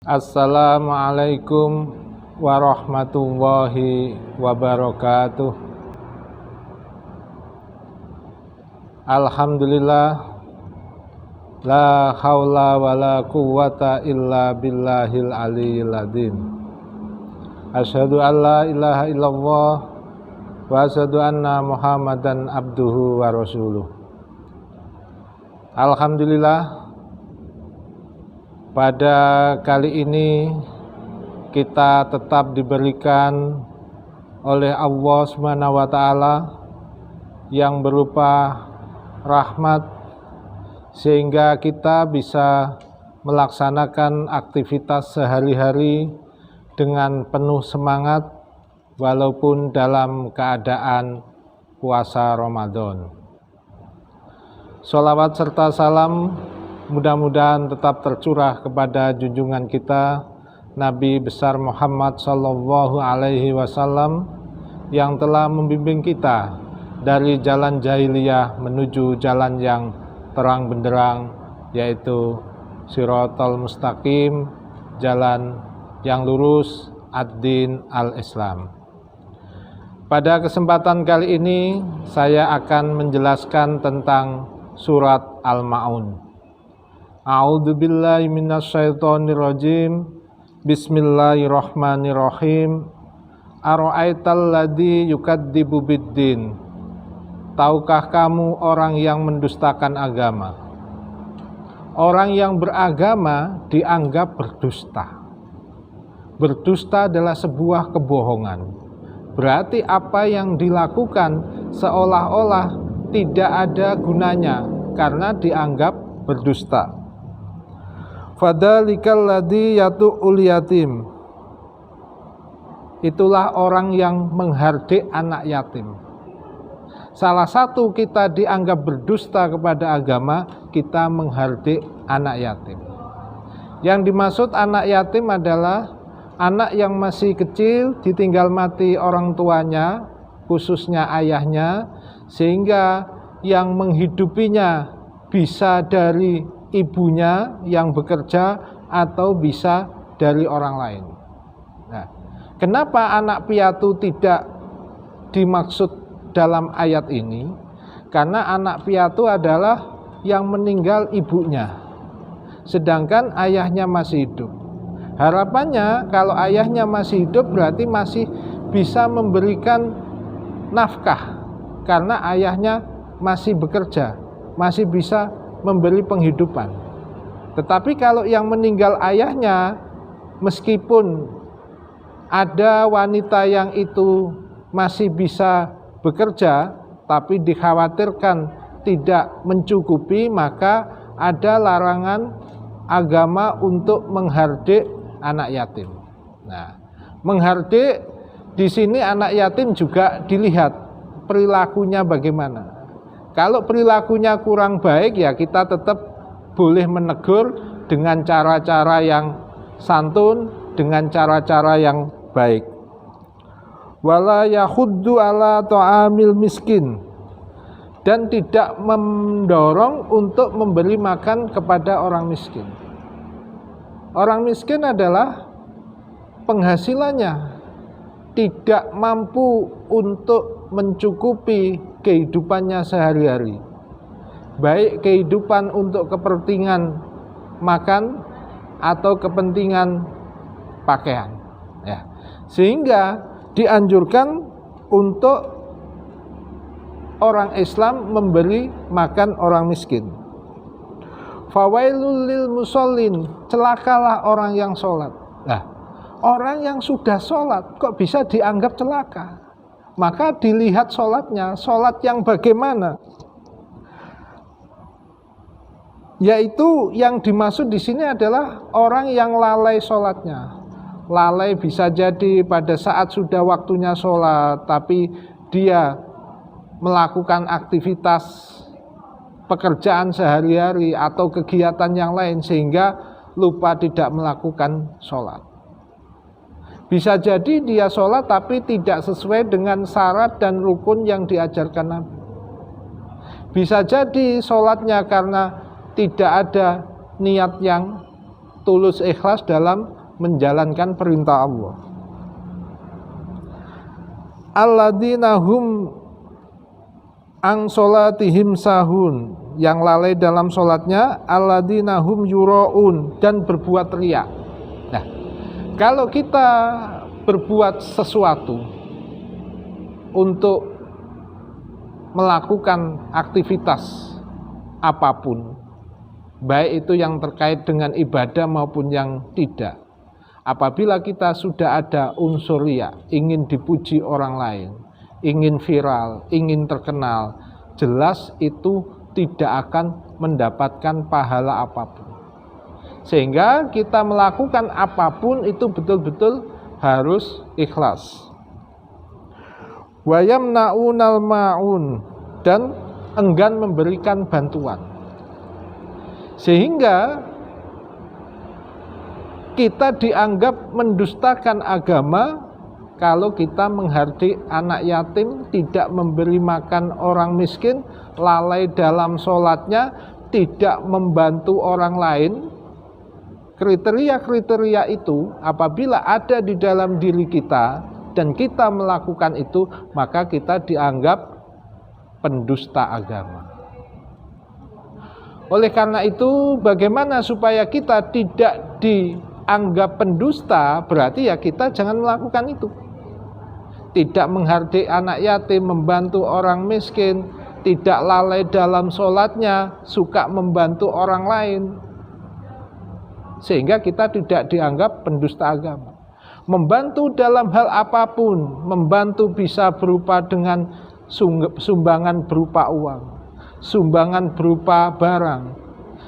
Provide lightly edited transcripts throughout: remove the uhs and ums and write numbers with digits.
Assalamualaikum warahmatullahi wabarakatuh. Alhamdulillah, la haula wala quwwata illa billahil aliyyil azim. Asyhadu an la ilaha illallah wa asyhadu anna Muhammadan abduhu wa rasuluh. Alhamdulillah, pada kali ini kita tetap diberikan oleh Allah Subhanahu wa taala yang berupa rahmat sehingga kita bisa melaksanakan aktivitas sehari-hari dengan penuh semangat walaupun dalam keadaan puasa Ramadan. Sholawat serta salam mudah-mudahan tetap tercurah kepada junjungan kita Nabi besar Muhammad sallallahu alaihi wasallam yang telah membimbing kita dari jalan jahiliyah menuju jalan yang terang benderang, yaitu Shiratal Mustaqim, jalan yang lurus, ad-din al-Islam. Pada kesempatan kali ini saya akan menjelaskan tentang surat Al-Ma'un. A'udzu billahi minasyaitonir rajim. Bismillahirrahmanirrahim. Ara'aital ladzi yukadzibu biddin. Tahukah kamu orang yang mendustakan agama? Orang yang beragama dianggap berdusta. Berdusta adalah sebuah kebohongan. Berarti apa yang dilakukan seolah-olah tidak ada gunanya karena dianggap berdusta. Fadzalikal ladzi yatu'ul yatim. Itulah orang yang menghardik anak yatim. Salah satu kita dianggap berdusta kepada agama, kita menghardik anak yatim. Yang dimaksud anak yatim adalah anak yang masih kecil ditinggal mati orang tuanya, khususnya ayahnya, sehingga yang menghidupinya bisa dari ibunya yang bekerja atau bisa dari orang lain. Nah, kenapa anak piatu tidak dimaksud dalam ayat ini? Karena anak piatu adalah yang meninggal ibunya, sedangkan ayahnya masih hidup. Harapannya kalau ayahnya masih hidup berarti masih bisa memberikan nafkah, karena ayahnya masih bekerja, masih bisa memberi penghidupan. Tetapi kalau yang meninggal ayahnya, meskipun ada wanita yang itu masih bisa bekerja, tapi dikhawatirkan tidak mencukupi, maka ada larangan agama untuk menghardik anak yatim. Nah, menghardik di sini anak yatim juga dilihat perilakunya bagaimana. Kalau perilakunya kurang baik, ya kita tetap boleh menegur dengan cara-cara yang santun, dengan cara-cara yang baik. Wala yahuddu ala ta'amil miskin, dan tidak mendorong untuk memberi makan kepada orang miskin. Orang miskin adalah penghasilannya tidak mampu untuk mencukupi kehidupannya sehari-hari, baik kehidupan untuk kepentingan makan atau kepentingan pakaian, ya. Sehingga dianjurkan untuk orang Islam memberi makan orang miskin. Fawailul lil musallin, celakalah orang yang sholat. Nah, orang yang sudah sholat kok bisa dianggap celaka? Maka dilihat sholatnya, sholat yang bagaimana? Yaitu yang dimaksud di sini adalah orang yang lalai sholatnya. Lalai bisa jadi pada saat sudah waktunya sholat, tapi dia melakukan aktivitas pekerjaan sehari-hari atau kegiatan yang lain sehingga lupa tidak melakukan sholat. Bisa jadi dia sholat tapi tidak sesuai dengan syarat dan rukun yang diajarkan Nabi. Bisa jadi sholatnya karena tidak ada niat yang tulus ikhlas dalam menjalankan perintah Allah. Alladzina hum ang sholatihim sahun, yang lalai dalam sholatnya. Alladzina hum yuraun, dan berbuat riya. Nah, kalau kita berbuat sesuatu untuk melakukan aktivitas apapun, baik itu yang terkait dengan ibadah maupun yang tidak, apabila kita sudah ada unsur riya, ingin dipuji orang lain, ingin viral, ingin terkenal, jelas itu tidak akan mendapatkan pahala apapun. Sehingga kita melakukan apapun itu betul-betul harus ikhlas. Wa yamna'unal ma'un, dan enggan memberikan bantuan. Sehingga kita dianggap mendustakan agama kalau kita menghardik anak yatim, tidak memberi makan orang miskin, lalai dalam sholatnya, tidak membantu orang lain. Kriteria-kriteria itu apabila ada di dalam diri kita dan kita melakukan itu, maka kita dianggap pendusta agama. Oleh karena itu, bagaimana supaya kita tidak dianggap pendusta? Berarti ya kita jangan melakukan itu. Tidak menghardik anak yatim, membantu orang miskin, tidak lalai dalam sholatnya, suka membantu orang lain, sehingga kita tidak dianggap pendusta agama. Membantu dalam hal apapun, membantu bisa berupa dengan sumbangan berupa uang, sumbangan berupa barang,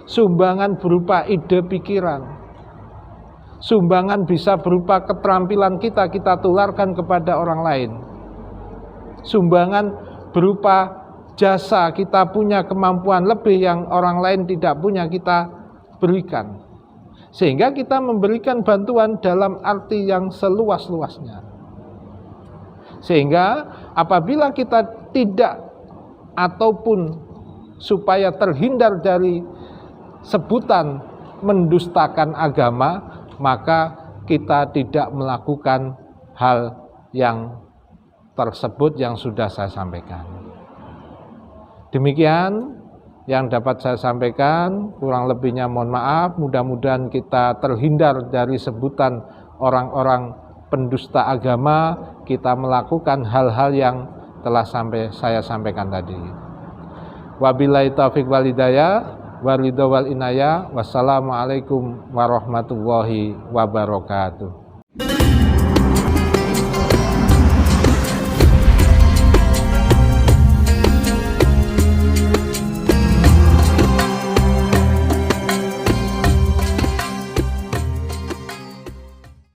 sumbangan berupa ide pikiran, sumbangan bisa berupa keterampilan kita tularkan kepada orang lain, sumbangan berupa jasa, kita punya kemampuan lebih yang orang lain tidak punya, kita berikan. Sehingga kita memberikan bantuan dalam arti yang seluas-luasnya. Sehingga apabila kita tidak, ataupun supaya terhindar dari sebutan mendustakan agama, maka kita tidak melakukan hal yang tersebut yang sudah saya sampaikan. Demikian yang dapat saya sampaikan, kurang lebihnya mohon maaf. Mudah-mudahan kita terhindar dari sebutan orang-orang pendusta agama, kita melakukan hal-hal yang telah saya sampaikan tadi. Wabillahi taufiq wal hidayah, waridho wal inayah. Wassalamualaikum warahmatullahi wabarakatuh.